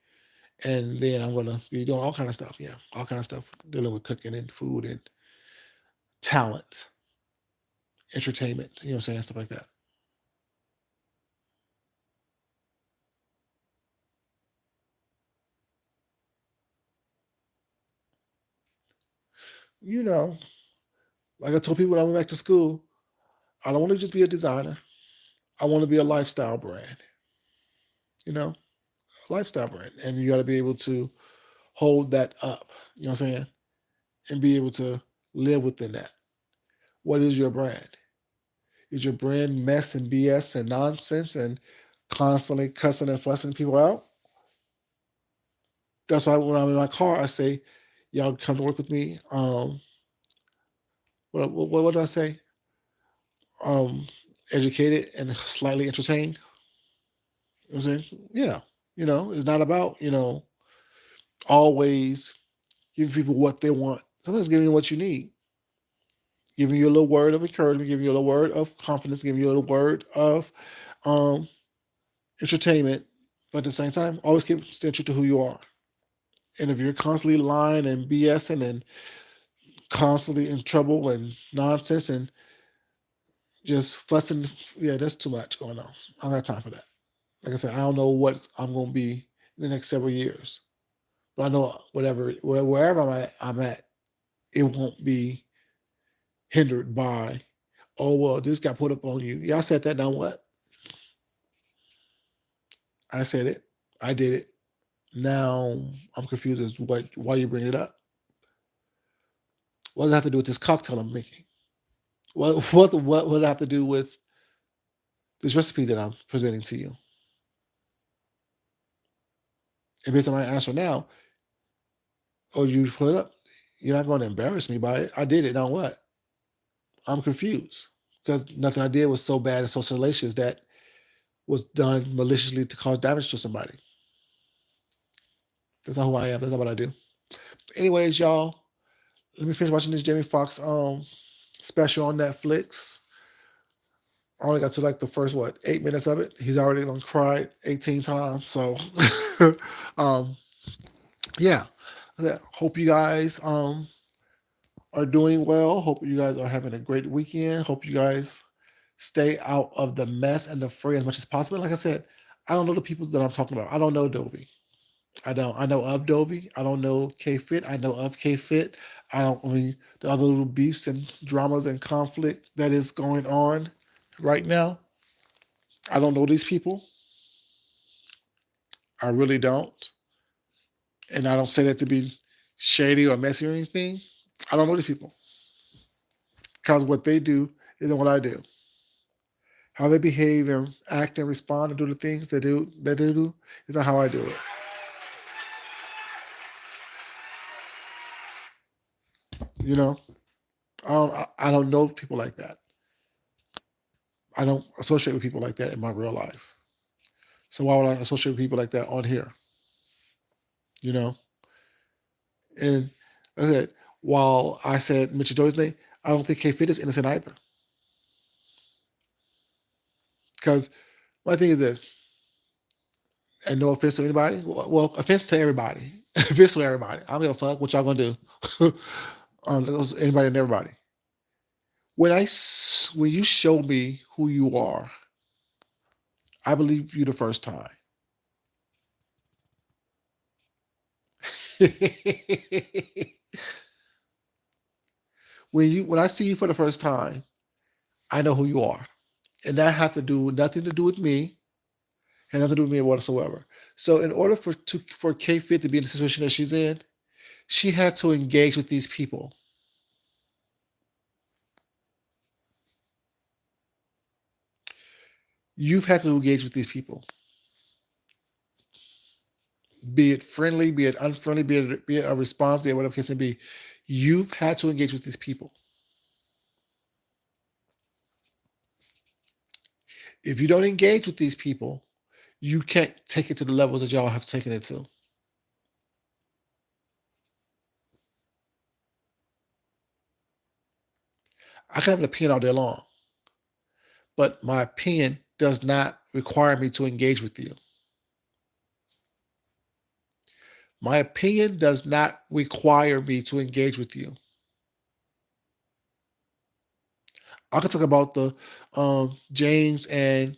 and then I'm gonna be doing all kind of stuff. Yeah, all kind of stuff dealing with cooking and food and talent, entertainment. You know what I'm saying? Stuff like that. You know, like I told people when I went back to school, I don't want to just be a designer. I want to be a lifestyle brand. You know, lifestyle brand, and you got to be able to hold that up. You know what I'm saying? And be able to live within that. What is your brand? Is your brand mess and BS and nonsense and constantly cussing and fussing people out? That's why when I'm in my car, I say, "Y'all come to work with me." What do I say? Um, Educated and slightly entertained. You know what I'm saying? Yeah. It's not about always giving people what they want. Sometimes giving you what you need, giving you a little word of encouragement, giving you a little word of confidence, giving you a little word of um, entertainment, but at the same time, always keep staying true to who you are. And if you're constantly lying and BSing and constantly in trouble and nonsense and just fussing, yeah, that's too much going on. I don't have time for that. Like I said, I don't know what I'm going to be in the next several years, but I know wherever I'm at, it won't be hindered by, oh well, this got put up on you. Yeah, I said that. Now what? I said it. I did it. Now I'm confused as why you bring it up. What does it have to do with this cocktail I'm making? What does it have to do with this recipe that I'm presenting to you? And based on my answer now, oh, you put it up. You're not going to embarrass me by it. I did it. Now what? I'm confused because nothing I did was so bad and so salacious that was done maliciously to cause damage to somebody. That's not who I am. That's not what I do. Anyways, y'all, let me finish watching this Jamie Foxx special on Netflix. I only got to like the first 8 minutes of it. He's already gonna cry 18 times. So um yeah. Yeah. Hope you guys are doing well. Hope you guys are having a great weekend. Hope you guys stay out of the mess and the fray as much as possible. Like I said, I don't know the people that I'm talking about. I don't know Dovey. I don't. I know of Dovey. I don't know K Fit. I know of K Fit. I don't. I mean, the other little beefs and dramas and conflict that is going on right now. I don't know these people. I really don't, and I don't say that to be shady or messy or anything. I don't know these people because what they do isn't what I do. How they behave and act and respond and do the things they do is not how I do it. You know, I don't know people like that. I don't associate with people like that in my real life. So why would I associate with people like that on here? You know, and like I said, while I said Mitchell Joy's name, I don't think K Fit is innocent either. Because my thing is this, and no offense to anybody, well, offense to everybody, offense to everybody. I don't give a fuck what y'all gonna do. Anybody and everybody. When you show me who you are, I believe you the first time. When I see you for the first time, I know who you are, and that has to do nothing to do with me, and nothing to do with me whatsoever. So, in order for K Fit to be in the situation that she's in, she had to engage with these people. You've had to engage with these people, be it friendly, be it unfriendly, be it a response, be it whatever case may be. You've had to engage with these people. If you don't engage with these people, you can't take it to the levels that y'all have taken it to. I can have an opinion all day long, but my opinion does not require me to engage with you. My opinion does not require me to engage with you. I could talk about the James and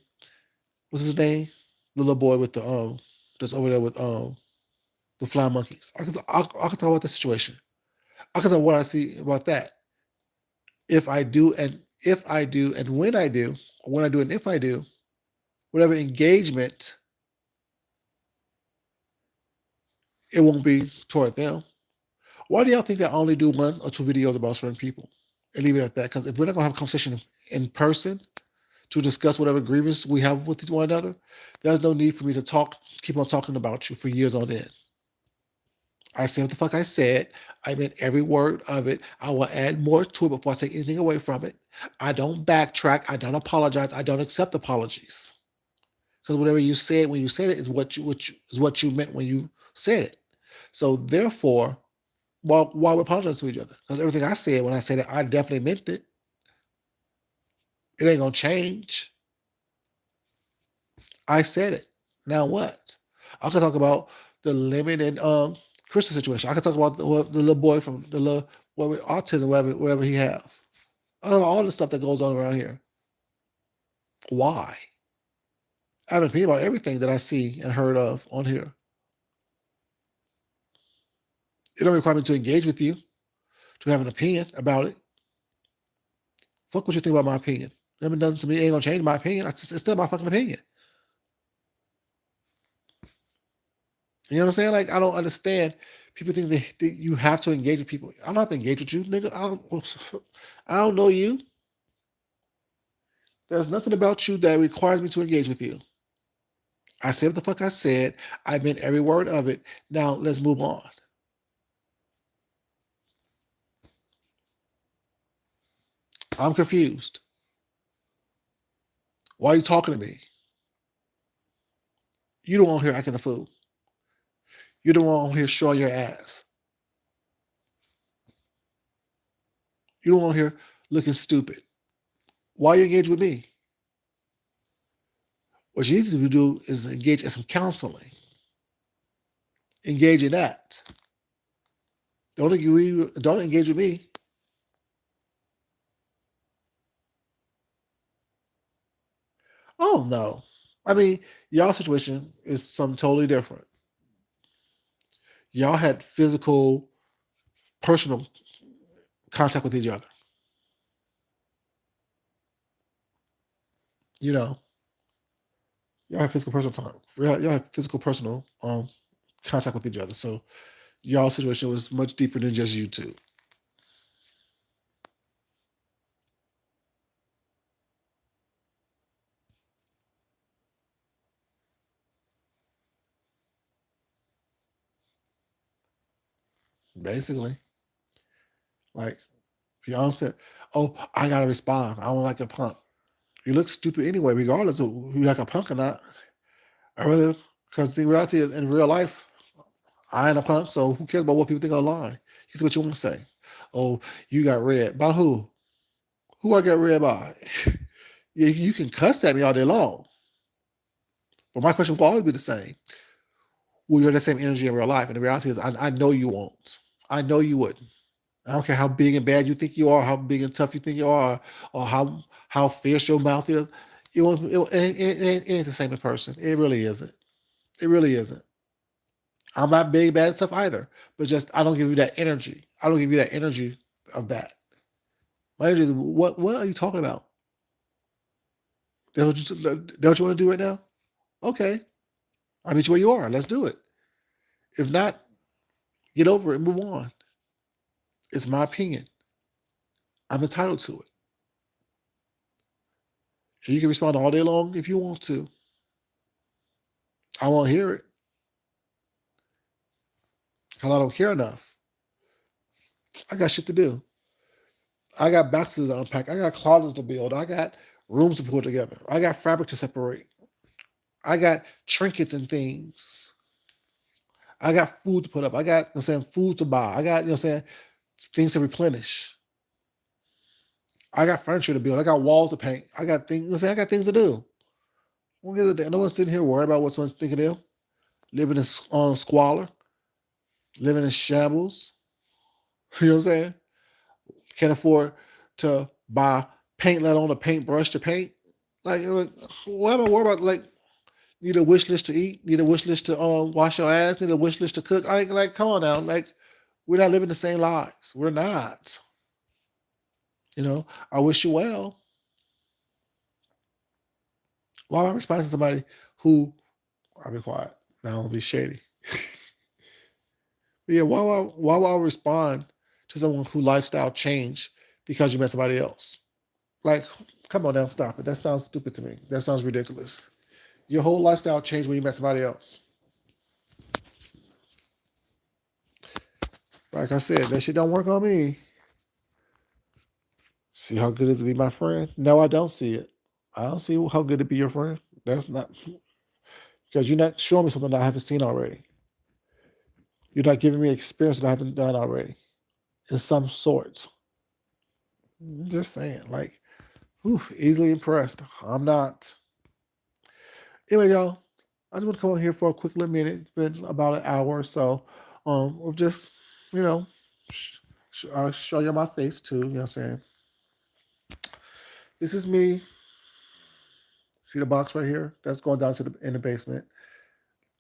what's his name? The little boy with the that's over there with the flying monkeys. I could talk about the situation. I could talk what I see about that. If I do and when I do, or when I do and if I do, whatever engagement, it won't be toward them. Why do y'all think that I only do 1 or 2 videos about certain people and leave it at that? Because if we're not gonna have a conversation in person to discuss whatever grievance we have with one another, there's no need for me to keep on talking about you for years on end. I said what the fuck I said. I meant every word of it. I will add more to it before I take anything away from it. I don't backtrack. I don't apologize. I don't accept apologies. Because whatever you said when you said it is what you meant when you said it. So therefore, why we apologize to each other? Because everything I said when I said it, I definitely meant it. It ain't gonna change. I said it. Now what? I could talk about the lemon and Crystal situation. I could talk about the little boy from the little boy with autism, whatever he have. All the stuff that goes on around here. Why? I have an opinion about everything that I see and heard of on here. It don't require me to engage with you to have an opinion about it. Fuck what you think about my opinion. It haven't done to me. It ain't gonna change my opinion. It's still my fucking opinion. You know what I'm saying? Like I don't understand. People think that you have to engage with people. I don't have to engage with you, nigga. I don't know you. There's nothing about you that requires me to engage with you. I said what the fuck I said. I meant every word of it. Now let's move on. I'm confused. Why are you talking to me? You don't want here acting a fool. You don't want here showing your ass. You don't want here looking stupid. Why you engage with me? What you need to do is engage in some counseling. Engage in that. Don't engage with me. Oh no. I mean, y'all situation is something totally different. Y'all had physical, personal. contact with each other. You know, y'all have physical personal time. Y'all have physical personal contact with each other. So y'all situation was much deeper than just YouTube. Basically, like if you understand, oh, I gotta respond. I don't like a punk. You look stupid anyway, regardless of who you like a punk or not. I really, because the reality is in real life, I ain't a punk, so who cares about what people think online? You say what you want to say. Oh, you got red. By who? Who I got red by? You can cuss at me all day long. But my question will always be the same. Will you have the same energy in real life? And the reality is, I know you won't. I know you wouldn't. I don't care how big and bad you think you are, how big and tough you think you are, or how fierce your mouth is. It ain't the same in person. It really isn't. It really isn't. I'm not big, bad, and tough either. But just I don't give you that energy. I don't give you that energy of that. My energy is what are you talking about? That's what you want to do right now? Okay. I'll meet you where you are. Let's do it. If not, get over it and move on. It's my opinion. I'm entitled to it. And you can respond all day long if you want to. I won't hear it because I don't care enough. I got shit to do. I got boxes to unpack. I got closets to build. I got rooms to put together. I got fabric to separate. I got trinkets and things. I got food to put up. I got, I'm saying, food to buy. I got, I'm saying, things to replenish. I got furniture to build. I got walls to paint. I got things, I'm saying, I got things to do. No one's sitting here worried about what someone's thinking of them. Living in squalor, living in shambles. You know what I'm saying? Can't afford to buy paint, let alone a paintbrush to paint. Like, what am I worried about? Like, need a wish list to eat, need a wish list to wash your ass, need a wish list to cook. Like, come on now. Like, we're not living the same lives. We're not. You know, I wish you well. Why am I responding to somebody who I'll be quiet. Now I'll be shady. But yeah, why will I respond to someone who lifestyle changed because you met somebody else? Like, come on now, stop it. That sounds stupid to me. That sounds ridiculous. Your whole lifestyle changed when you met somebody else. Like I said, that shit don't work on me. See how good it is to be my friend? No, I don't see it. I don't see how good to be your friend. That's not because you're not showing me something that I haven't seen already. You're not giving me experience that I haven't done already in some sorts. Just saying, like, easily impressed. I'm not. Anyway, y'all, I just want to come on here for a quick little minute. It's been about an hour or so. Of just, you know, show you my face too. You know what I'm saying? This is me. See the box right here? That's going down to the in the basement.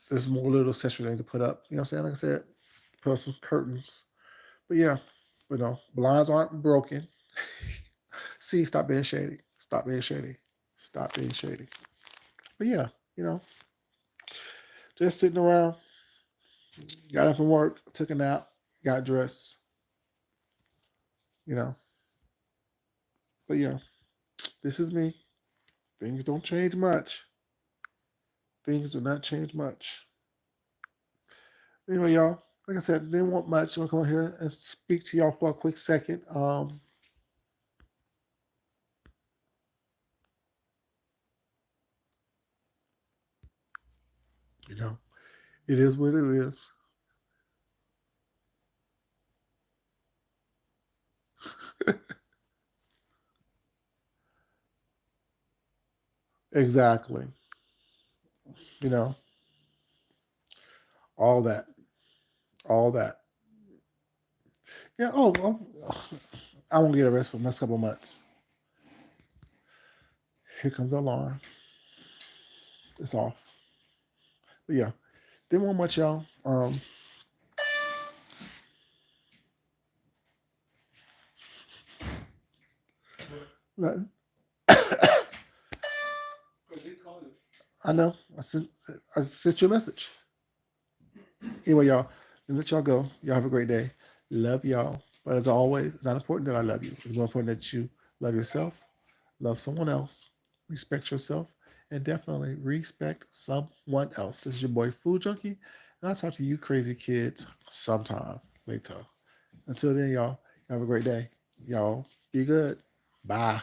There's more little accessories I need to put up. You know what I'm saying? Like I said, put up some curtains. But yeah, blinds aren't broken. See, stop being shady. Stop being shady. Stop being shady. But yeah, you know, just sitting around. Got up from work, took a nap, got dressed. You know, but yeah, this is me. Things don't change much. Things do not change much. Anyway, y'all, like I said, didn't want much. I'm gonna come here and speak to y'all for a quick second. You know, it is what it is. Exactly. You know, all that, all that. Yeah. I won't get a rest for the next couple of months. Here comes the alarm. It's off. But yeah, didn't want much, y'all. Nothing. I know. I sent you a message. Anyway, y'all, let me let y'all go. Y'all have a great day. Love y'all. But as always, it's not important that I love you. It's more important that you love yourself, love someone else, respect yourself, and definitely respect someone else. This is your boy Food Junkie, and I'll talk to you crazy kids sometime later. Until then, y'all, have a great day. Y'all, be good. Bye.